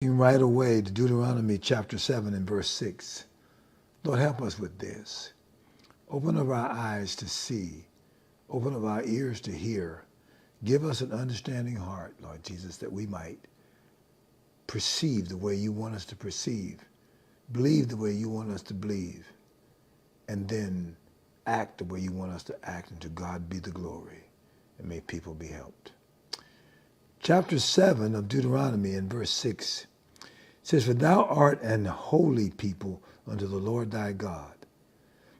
Right away to Deuteronomy chapter 7 and verse 6. Lord, help us with this. Open up our eyes to see. Open up our ears to hear. Give us an understanding heart, Lord Jesus, that we might perceive the way you want us to perceive, believe the way you want us to believe, and then act the way you want us to act, and to God be the glory, and may people be helped. Chapter 7 of Deuteronomy in verse 6 says, "For thou art an holy people unto the Lord thy God.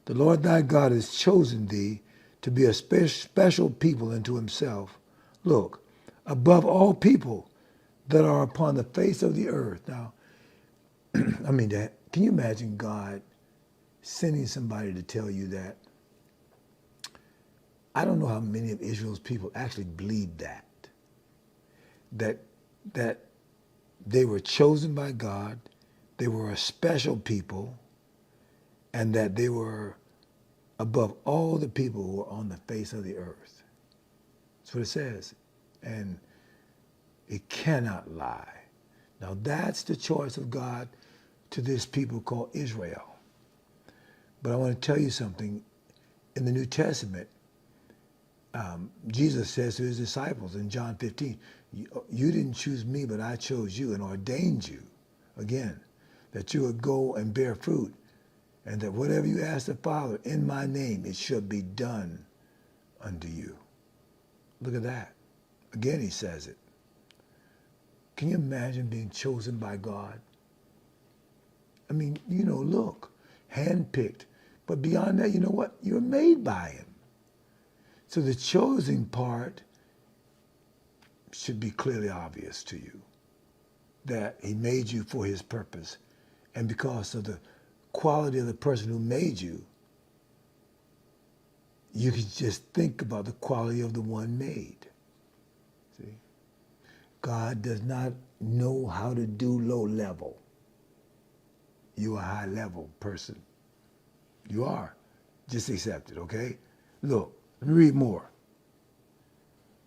The Lord thy God has chosen thee to be a special people unto himself. Look, above all people that are upon the face of the earth." Now, can you imagine God sending somebody to tell you that? I don't know how many of Israel's people actually believed that. That they were chosen by God, they were a special people, and that they were above all the people who were on the face of the earth. That's what it says. And it cannot lie. Now that's the choice of God to this people called Israel. But I want to tell you something. In the New Testament, Jesus says to his disciples in John 15, you didn't choose me, but I chose you and ordained you, again, that you would go and bear fruit, and that whatever you ask the Father in my name, it shall be done unto you. Look at that. Again, he says it. Can you imagine being chosen by God? I mean, look, handpicked. But beyond that, you know what? You're made by him. So the choosing part should be clearly obvious to you, that he made you for his purpose. And because of the quality of the person who made you, you can just think about the quality of the one made. See? God does not know how to do low level. You're a high level person. You are. Just accept it, okay? Look, let me read more.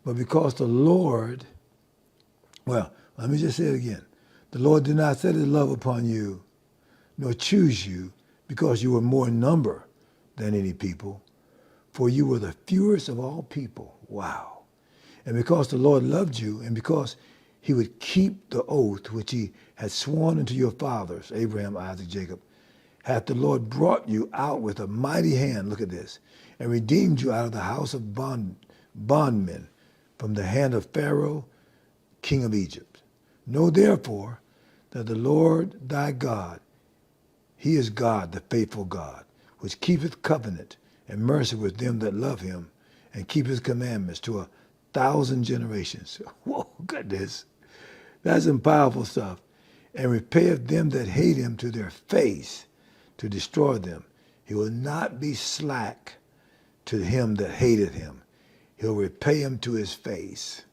But because the Lord, let me just say it again. The Lord did not set his love upon you, nor choose you, because you were more in number than any people, for you were the fewest of all people. Wow. And because the Lord loved you, and because he would keep the oath which he had sworn unto your fathers, Abraham, Isaac, Jacob, hath the Lord brought you out with a mighty hand, look at this, and redeemed you out of the house of bondmen, from the hand of Pharaoh, king of Egypt. Know therefore that the Lord thy God, he is God, the faithful God, which keepeth covenant and mercy with them that love him, and keep his commandments to 1,000 generations. Whoa, goodness. That's some powerful stuff. And repayeth them that hate him to their face, to destroy them. He will not be slack to him that hateth him. He'll repay him to his face.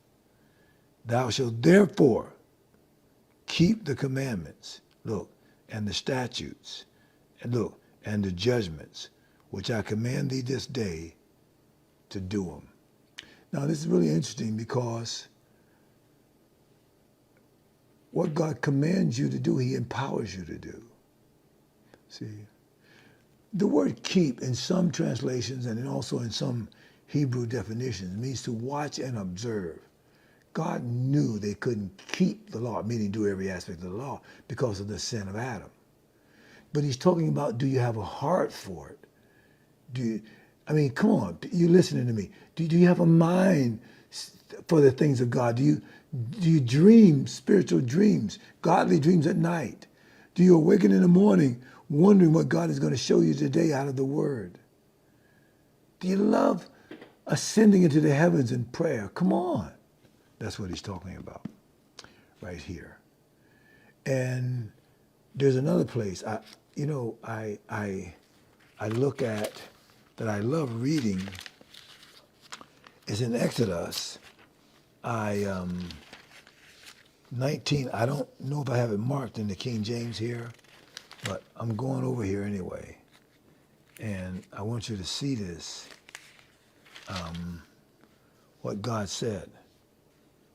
Thou shalt therefore keep the commandments, look, and the statutes, and look, and the judgments, which I command thee this day to do them. Now, this is really interesting because what God commands you to do, he empowers you to do. See, the word keep in some translations and also in some Hebrew definitions means to watch and observe. God knew they couldn't keep the law, meaning do every aspect of the law, because of the sin of Adam. But he's talking about, do you have a heart for it? Come on, you're listening to me. Do you have a mind for the things of God? Do you dream spiritual dreams, godly dreams at night? Do you awaken in the morning wondering what God is going to show you today out of the Word? Do you love ascending into the heavens in prayer? Come on. That's what he's talking about right here. And there's another place I look at that I love reading. Is in Exodus 19. I don't know if I have it marked in the King James here, but I'm going over here anyway. And I want you to see this, what God said.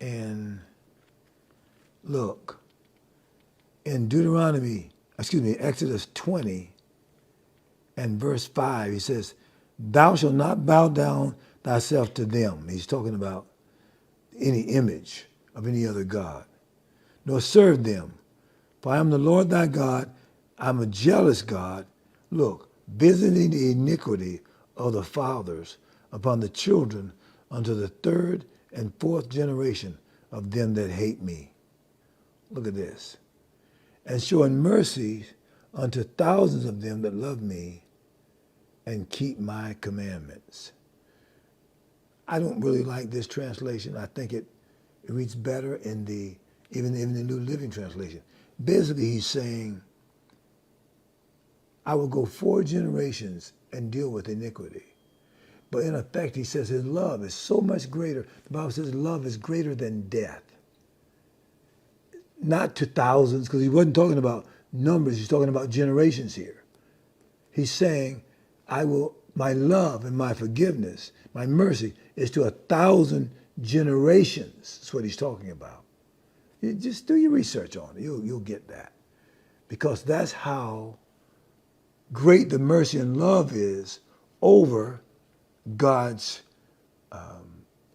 And look, in Exodus 20 and verse 5, he says, thou shalt not bow down thyself to them. He's talking about any image of any other God, nor serve them. For I am the Lord thy God. I'm a jealous God. Look, visiting the iniquity of the fathers upon the children unto the third and fourth generation of them that hate me. Look at this. And showing mercy unto thousands of them that love me and keep my commandments. I don't really like this translation. I think it reads better in even in the New Living Translation. Basically, he's saying, I will go 4 generations and deal with iniquity. But in effect, he says his love is so much greater. The Bible says love is greater than death. Not to thousands, because he wasn't talking about numbers. He's talking about generations here. He's saying, my love and my forgiveness, my mercy is to 1,000 generations. That's what he's talking about. You just do your research on it. You'll get that. Because that's how great the mercy and love is over God's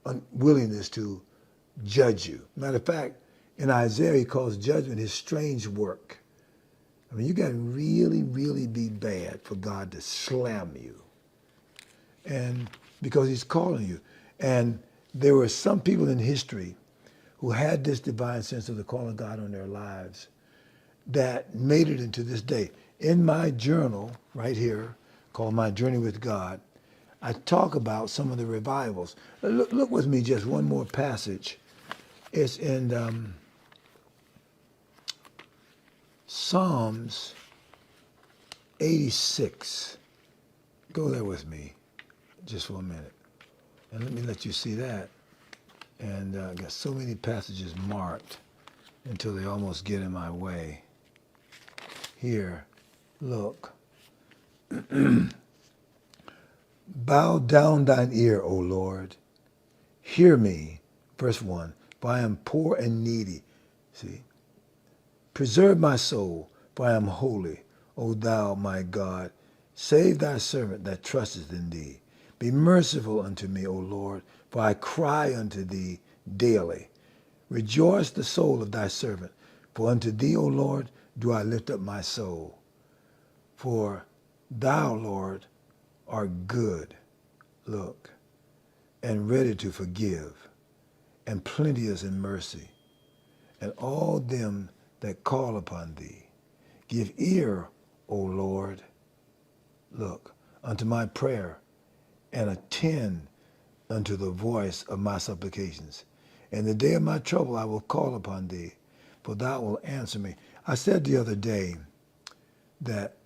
unwillingness to judge you. Matter of fact, in Isaiah, he calls judgment his strange work. I mean, you got to really, really be bad for God to slam you. And because he's calling you. And there were some people in history who had this divine sense of the call of God on their lives that made it into this day. In my journal, right here, called My Journey with God, I talk about some of the revivals. Look with me just one more passage. It's in Psalms 86. Go there with me just for a minute. And let me let you see that. And I got so many passages marked until they almost get in my way. Here, look. Bow down thine ear, O Lord. Hear me. Verse 1. For I am poor and needy. See? Preserve my soul, for I am holy, O thou my God. Save thy servant that trusteth in thee. Be merciful unto me, O Lord, for I cry unto thee daily. Rejoice the soul of thy servant, for unto thee, O Lord, do I lift up my soul. For thou, Lord, art good, look, and ready to forgive, and plenteous in mercy, and all them that call upon thee. Give ear, O Lord, look, unto my prayer, and attend unto the voice of my supplications. In the day of my trouble I will call upon thee, for thou wilt answer me. I said the other day that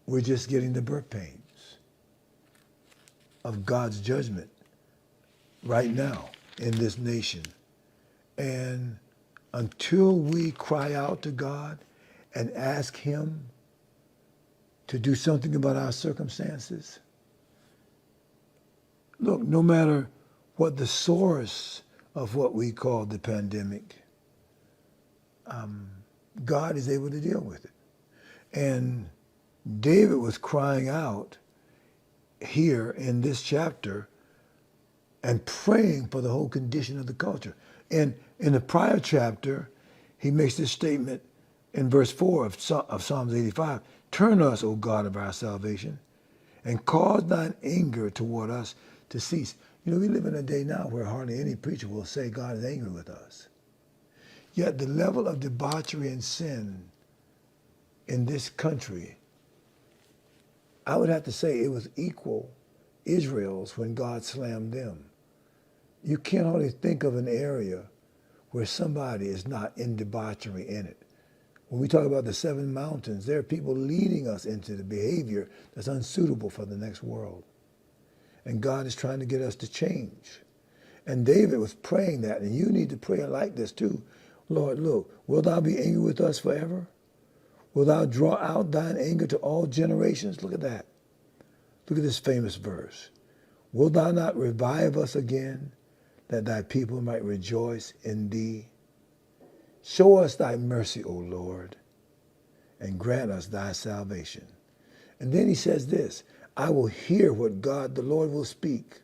we're just getting the birth pains of God's judgment right now in this nation. And until we cry out to God and ask him to do something about our circumstances, look, no matter what the source of what we call the pandemic, God is able to deal with it. And David was crying out here in this chapter and praying for the whole condition of the culture. And in the prior chapter, he makes this statement in verse 4 of Psalms 85, turn us, O God of our salvation, and cause thine anger toward us to cease. You know, we live in a day now where hardly any preacher will say God is angry with us. Yet the level of debauchery and sin in this country, I would have to say it was equal Israel's when God slammed them. You can't hardly think of an area where somebody is not in debauchery in it. When we talk about the 7 mountains, there are people leading us into the behavior that's unsuitable for the next world. And God is trying to get us to change. And David was praying that, and you need to pray like this too. Lord, look, will thou be angry with us forever? Will thou draw out thine anger to all generations? Look at that. Look at this famous verse. Will thou not revive us again, that thy people might rejoice in thee. Show us thy mercy, O Lord, and grant us thy salvation. And then he says this, I will hear what God the Lord will speak,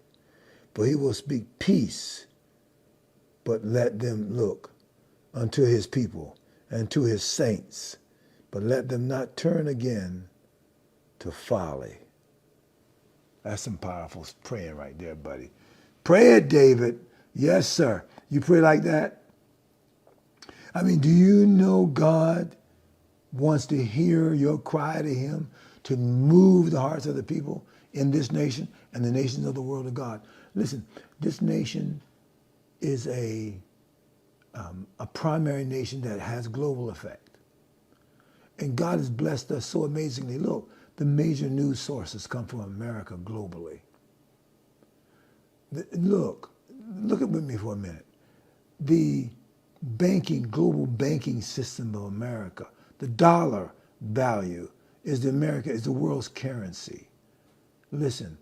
for he will speak peace, but let them look unto his people and to his saints, but let them not turn again to folly. That's some powerful praying right there, buddy. Pray it, David. Yes, sir. You pray like that? I mean, do you know God wants to hear your cry to him to move the hearts of the people in this nation and the nations of the world of God? Listen, this nation is a primary nation that has global effect. And God has blessed us so amazingly. Look, the major news sources come from America globally. Look it with me for a minute. The global banking system of America, the dollar value is the world's currency. Listen,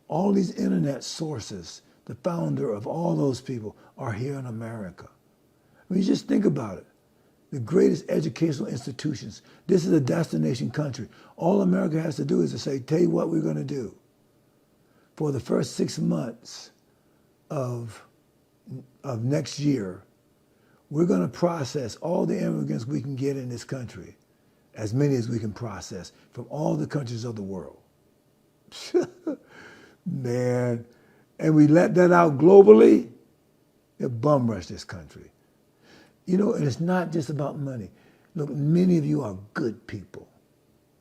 all these internet sources, the founder of all those people are here in America. I mean, just think about it. The greatest educational institutions. This is a destination country. All America has to do is to say, tell you what we're going to do. For the first 6 months of next year, we're going to process all the immigrants we can get in this country, as many as we can process from all the countries of the world. Man, and we let that out globally, it bum rush this country. You know, and it's not just about money. Look, many of you are good people.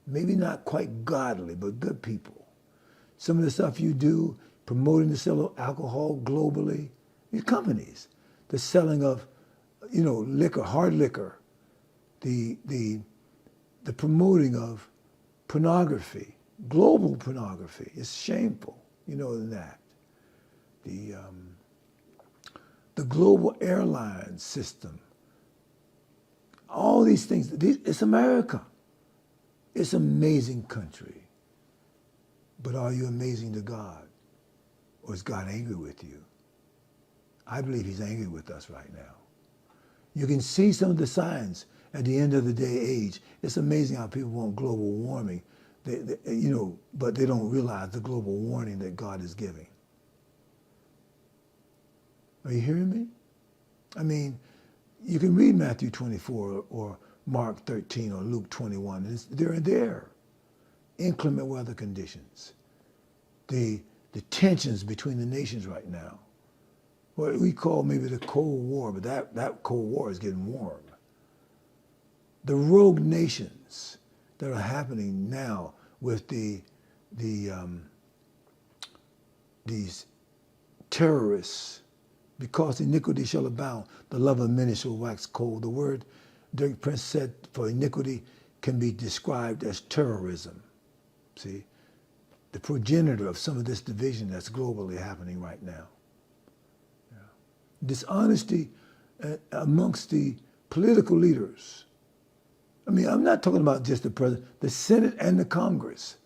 Maybe not quite godly, but good people. Some of the stuff you do, promoting the sale of alcohol globally, these companies, the selling of, liquor, hard liquor, the promoting of pornography, global pornography. It's shameful, that. The global airline system. All these things, it's America. It's an amazing country. But are you amazing to God? Or is God angry with you? I believe he's angry with us right now. You can see some of the signs at the end of the day age. It's amazing how people want global warming, but they don't realize the global warning that God is giving. Are you hearing me? I mean, you can read Matthew 24 or Mark 13 or Luke 21. They're there. Inclement weather conditions. The tensions between the nations right now. What we call maybe the Cold War, but that Cold War is getting warm. The rogue nations that are happening now with these terrorists. Because iniquity shall abound, the love of many shall wax cold. The word Dirk Prince said for iniquity can be described as terrorism. See, the progenitor of some of this division that's globally happening right now. Yeah. Dishonesty amongst the political leaders. I mean, I'm not talking about just the president, the Senate and the Congress.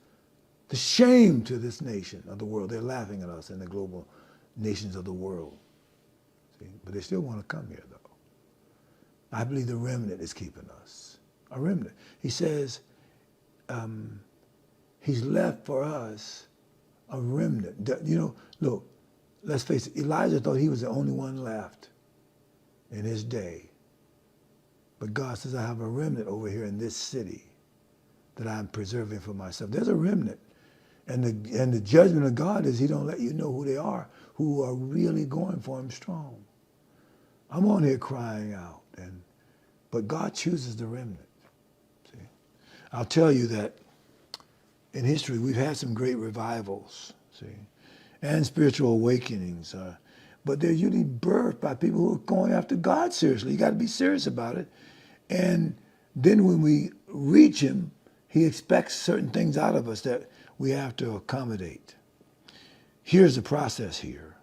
The shame to this nation of the world. They're laughing at us in the global nations of the world. See? But they still want to come here, though. I believe the remnant is keeping us. A remnant. He says, he's left for us a remnant. Look, let's face it, Elijah thought he was the only one left in his day. But God says, I have a remnant over here in this city that I'm preserving for myself. There's a remnant. And the judgment of God is he don't let you know who they are, who are really going for him strong. I'm on here crying out, but God chooses the remnant. See? I'll tell you that in history we've had some great revivals, see, and spiritual awakenings, but they're usually birthed by people who are going after God seriously. You got to be serious about it. And then when we reach him, he expects certain things out of us that we have to accommodate. Here's the process here.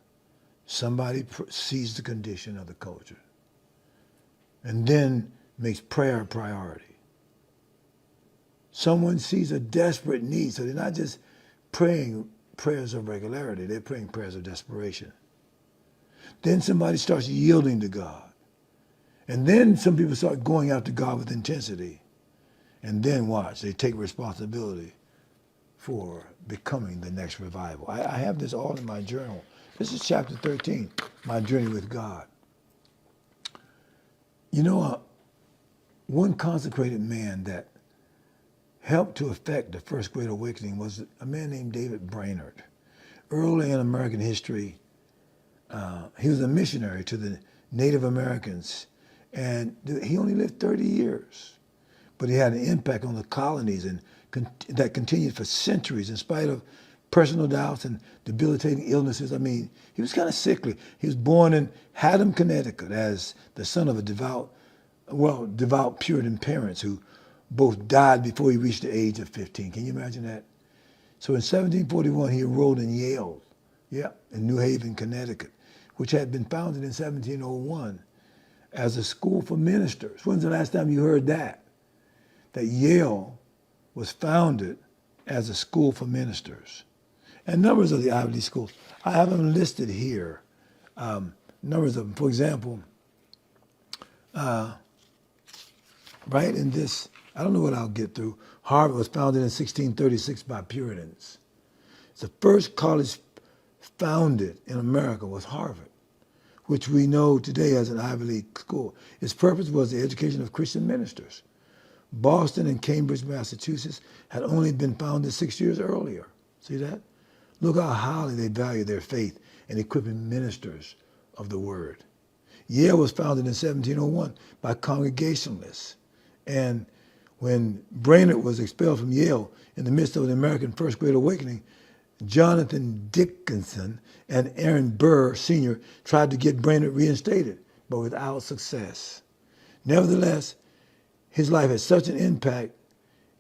Somebody sees the condition of the culture and then makes prayer a priority. Someone sees a desperate need, so they're not just praying prayers of regularity, they're praying prayers of desperation. Then somebody starts yielding to God. And then some people start going after God with intensity. And then watch, they take responsibility for becoming the next revival. I have this all in my journal. This is chapter 13, my journey with God. You know, one consecrated man that helped to effect the first Great Awakening was a man named David Brainerd. Early in American history, he was a missionary to the Native Americans, and he only lived 30 years. But he had an impact on the colonies and that continued for centuries in spite of personal doubts and debilitating illnesses. I mean, he was kind of sickly. He was born in Haddam, Connecticut as the son of a devout Puritan parents who both died before he reached the age of 15. Can you imagine that? So in 1741, he enrolled in Yale, in New Haven, Connecticut, which had been founded in 1701 as a school for ministers. When's the last time you heard that? That Yale was founded as a school for ministers. And numbers of the Ivy League schools, I have them listed here. Numbers of them. For example, right in this, I don't know what I'll get through. Harvard was founded in 1636 by Puritans. The first college founded in America was Harvard, which we know today as an Ivy League school. Its purpose was the education of Christian ministers. Boston and Cambridge, Massachusetts had only been founded 6 years earlier. See that? Look how highly they value their faith in equipping ministers of the word. Yale was founded in 1701 by Congregationalists. And when Brainerd was expelled from Yale in the midst of the American First Great Awakening, Jonathan Dickinson and Aaron Burr Sr. tried to get Brainerd reinstated, but without success. Nevertheless, his life had such an impact,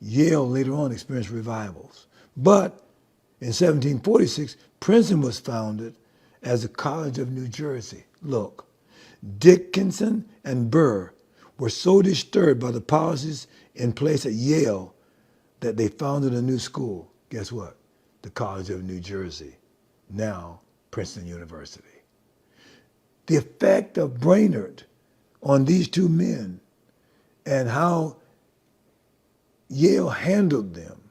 Yale later on experienced revivals. But in 1746, Princeton was founded as the College of New Jersey. Look, Dickinson and Burr were so disturbed by the policies in place at Yale that they founded a new school. Guess what? The College of New Jersey, now Princeton University. The effect of Brainerd on these two men and how Yale handled them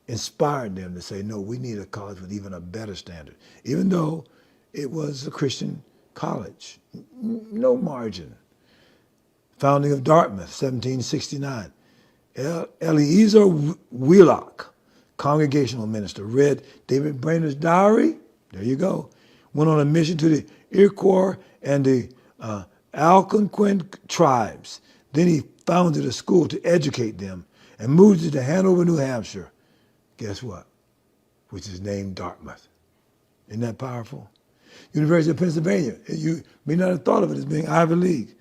inspired them to say, no, we need a college with even a better standard, even though it was a Christian college. No margin. Founding of Dartmouth, 1769. Eleazar Wheelock, congregational minister, read David Brainerd's diary. There you go. Went on a mission to the Iroquois and the Algonquin tribes. Then he founded a school to educate them and moved it to Hanover, New Hampshire. Guess what? Which is named Dartmouth. Isn't that powerful? University of Pennsylvania. You may not have thought of it as being Ivy League.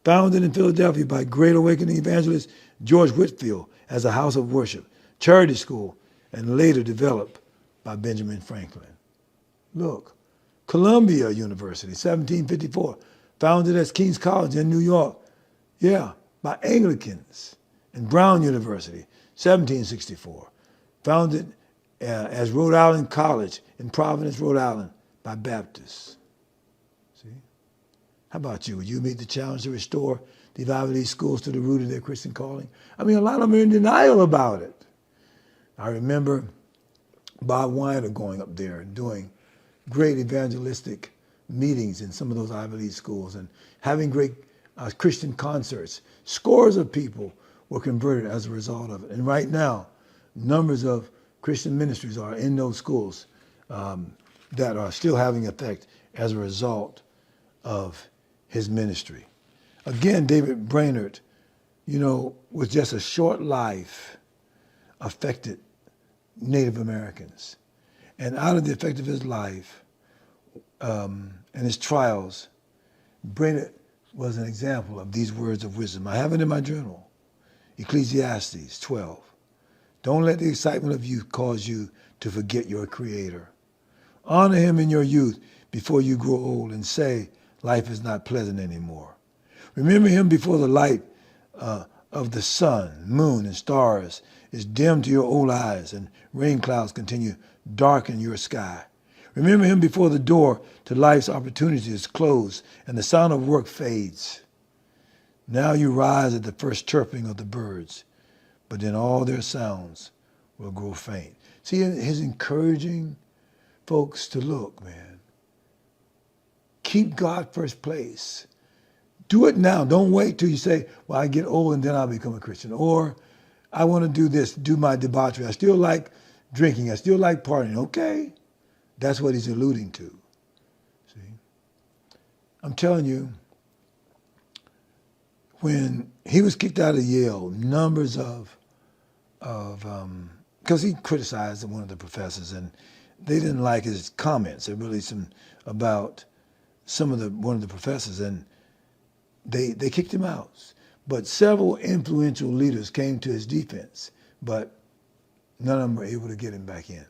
Founded in Philadelphia by Great Awakening evangelist George Whitefield as a house of worship, charity school, and later developed by Benjamin Franklin. Look, Columbia University, 1754, founded as King's College in New York. By Anglicans. And Brown University, 1764, founded as Rhode Island College in Providence, Rhode Island, by Baptists. See? How about you? Would you meet the challenge to restore the Ivy League schools to the root of their Christian calling? I mean, a lot of them are in denial about it. I remember Bob Weiner going up there and doing great evangelistic meetings in some of those Ivy League schools and having great Christian concerts. Scores of people were converted as a result of it. And right now, numbers of Christian ministries are in those schools that are still having effect as a result of his ministry. Again, David Brainerd, with just a short life, affected Native Americans. And out of the effect of his life and his trials, Brainerd was an example of these words of wisdom. I have it in my journal. Ecclesiastes 12. Don't let the excitement of youth cause you to forget your Creator. Honor him in your youth before you grow old and say, life is not pleasant anymore. Remember him before the light of the sun, moon, and stars is dim to your old eyes and rain clouds continue darken your sky. Remember him before the door to life's opportunities is closed and the sound of work fades. Now you rise at the first chirping of the birds, but then all their sounds will grow faint. See, his encouraging folks to look, man. Keep God first place. Do it now. Don't wait till you say, well, I get old and then I'll become a Christian. Or I want to do this, do my debauchery. I still like drinking. I still like partying. Okay. That's what he's alluding to. See? I'm telling you, when he was kicked out of Yale, numbers of because he criticized one of the professors and they didn't like his comments. They really about one of the professors, and they kicked him out. But several influential leaders came to his defense, but none of them were able to get him back in.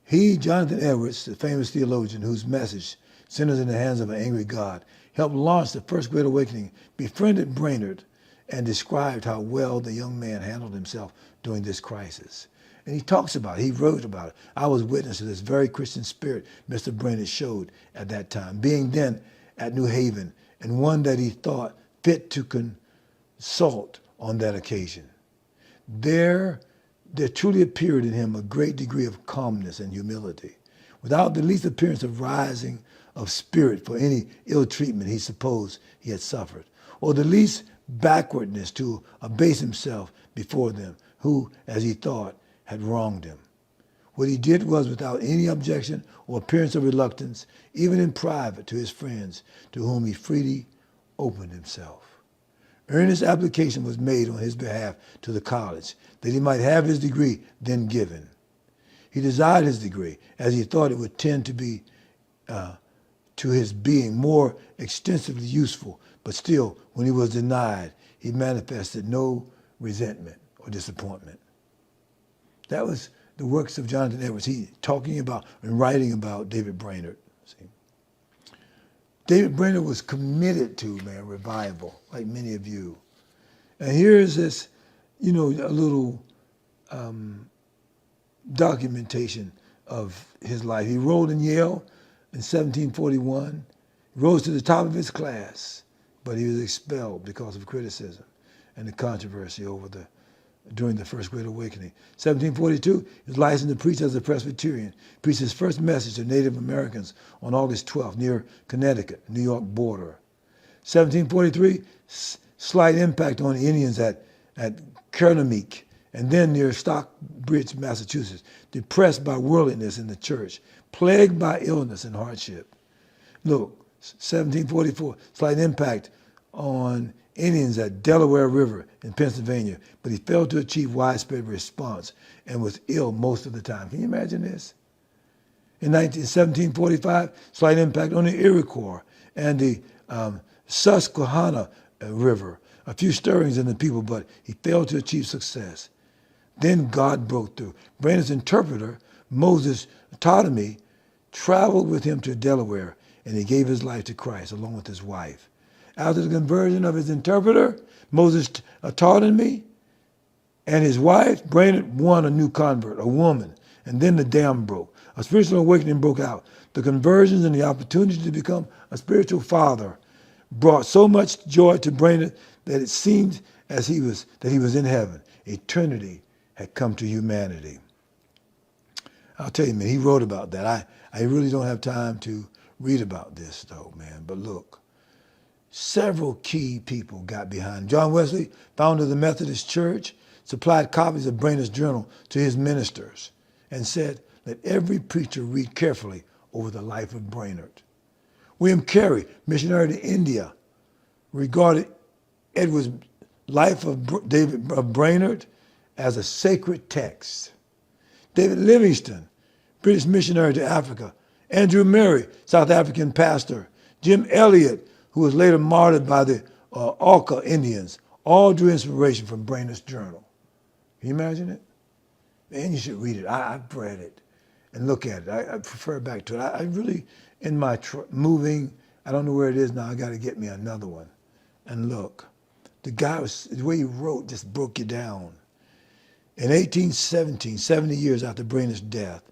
He, Jonathan Edwards, the famous theologian whose message, Sinners in the Hands of an Angry God, helped launch the First Great Awakening, befriended Brainerd and described how well the young man handled himself during this crisis. And he talks about it. He wrote about it. I was witness to this very Christian spirit Mr. Brainerd showed at that time, being then at New Haven, and one that he thought fit to consult on that occasion. There truly appeared in him a great degree of calmness and humility, without the least appearance of rising of spirit for any ill treatment he supposed he had suffered, or the least backwardness to abase himself before them, who, as he thought, had wronged him. What he did was without any objection or appearance of reluctance, even in private to his friends, to whom he freely opened himself. Earnest application was made on his behalf to the college that he might have his degree then given. He desired his degree, as he thought it would tend to be to his being more extensively useful, but still, when he was denied, he manifested no resentment or disappointment. That was the works of Jonathan Edwards. He talking about and writing about David Brainerd. See? David Brainerd was committed to, revival, like many of you. And here's this, a little documentation of his life. He enrolled in Yale in 1741. He rose to the top of his class, but he was expelled because of criticism and the controversy during the First Great Awakening. 1742, he was licensed to preach as a Presbyterian. He preached his first message to Native Americans on August 12th near Connecticut, New York border. 1743, slight impact on the Indians at Kernameek, and then near Stockbridge, Massachusetts, depressed by worldliness in the church, plagued by illness and hardship. Look, 1744, slight impact on Indians at Delaware River in Pennsylvania, but he failed to achieve widespread response and was ill most of the time. Can you imagine this? In 1745, slight impact on the Iroquois and the Susquehanna River. A few stirrings in the people, but he failed to achieve success. Then God broke through. Brainerd's interpreter, Moses Ptolemy, traveled with him to Delaware, and he gave his life to Christ along with his wife. After the conversion of his interpreter, Moses Ptolemy, and his wife, Brainerd won a new convert, a woman, and then the dam broke. A spiritual awakening broke out. The conversions and the opportunity to become a spiritual father brought so much joy to Brainerd that it seemed that he was in heaven. Eternity had come to humanity. I'll tell you, man, he wrote about that. I really don't have time to read about this, though, man. But look, several key people got behind him. John Wesley, founder of the Methodist Church, supplied copies of Brainerd's journal to his ministers and said, let every preacher read carefully over the life of Brainerd. William Carey, missionary to India, regarded Edwards' life of David Brainerd as a sacred text. David Livingstone, British missionary to Africa. Andrew Murray, South African pastor. Jim Elliot, who was later martyred by the Auca Indians, all drew inspiration from Brainerd's journal. Can you imagine it? Man, you should read it. I've read it and look at it. I prefer back to it. I really, in my moving, I don't know where it is now. I got to get me another one. And look, the way he wrote just broke you down. In 1817, 70 years after Brainerd's death,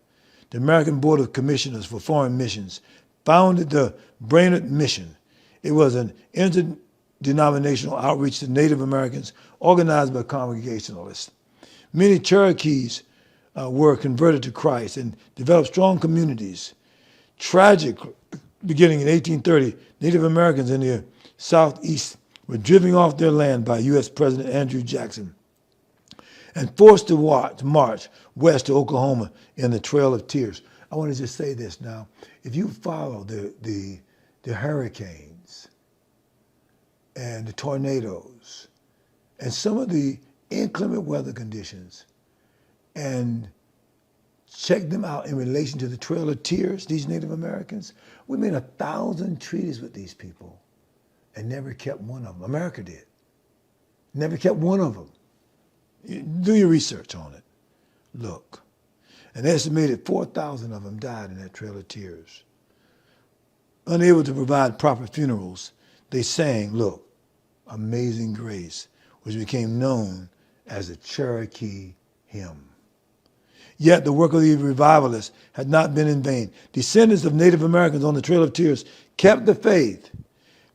the American Board of Commissioners for Foreign Missions founded the Brainerd Mission. It was an interdenominational outreach to Native Americans organized by Congregationalists. Many Cherokees were converted to Christ and developed strong communities. Tragic, beginning in 1830, Native Americans in the Southeast were driven off their land by U.S. President Andrew Jackson and forced to march west to Oklahoma in the Trail of Tears. I want to just say this now. If you follow the hurricanes and the tornadoes and some of the inclement weather conditions and check them out in relation to the Trail of Tears, these Native Americans, we made 1,000 treaties with these people and never kept one of them. America did. Never kept one of them. Do your research on it. Look. An estimated 4,000 of them died in that Trail of Tears. Unable to provide proper funerals, they sang, look, Amazing Grace, which became known as the Cherokee hymn. Yet the work of the revivalists had not been in vain. Descendants of Native Americans on the Trail of Tears kept the faith.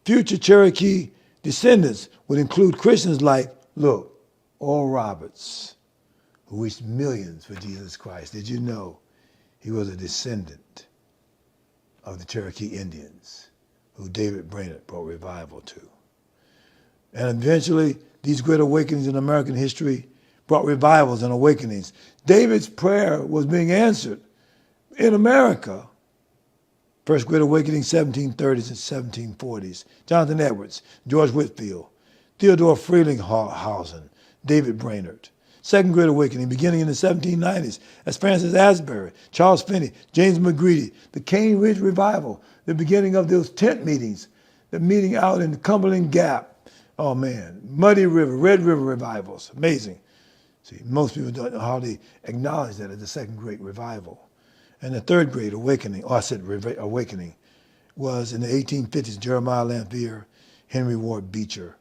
Future Cherokee descendants would include Christians like, look, Oral Roberts, who reached millions for Jesus Christ. Did you know he was a descendant of the Cherokee Indians who David Brainerd brought revival to? And eventually, these great awakenings in American history brought revivals and awakenings. David's prayer was being answered in America. First Great Awakening, 1730s and 1740s. Jonathan Edwards, George Whitefield, Theodore Frelinghuysen, David Brainerd. Second Great Awakening, beginning in the 1790s, as Francis Asbury, Charles Finney, James McGready, the Cane Ridge Revival, the beginning of those tent meetings, the meeting out in Cumberland Gap. Oh man, Muddy River, Red River revivals, amazing. See, most people don't hardly acknowledge that as the Second Great Revival. And the Third Great Awakening, or I said awakening, was in the 1850s, Jeremiah Lanphier, Henry Ward Beecher.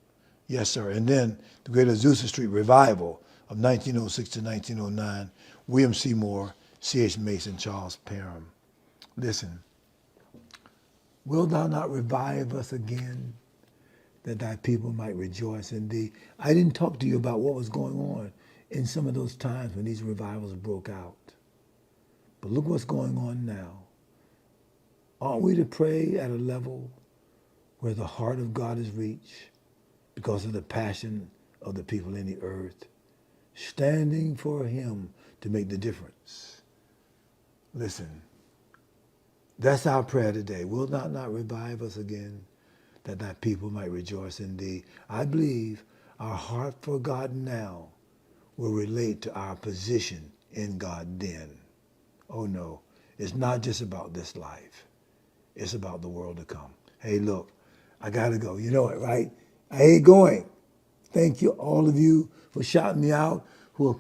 Yes, sir. And then the Great Azusa Street Revival of 1906 to 1909, William Seymour, C.H. Mason, Charles Parham. Listen, will thou not revive us again, that thy people might rejoice in thee? I didn't talk to you about what was going on in some of those times when these revivals broke out. But look what's going on now. Aren't we to pray at a level where the heart of God is reached because of the passion of the people in the earth, standing for him to make the difference? Listen, that's our prayer today. Will thou not revive us again, that thy people might rejoice in thee? I believe our heart for God now will relate to our position in God then. Oh no, it's not just about this life. It's about the world to come. Hey, look, I gotta go. You know it, right? I ain't going. Thank you, all of you, for shouting me out, who will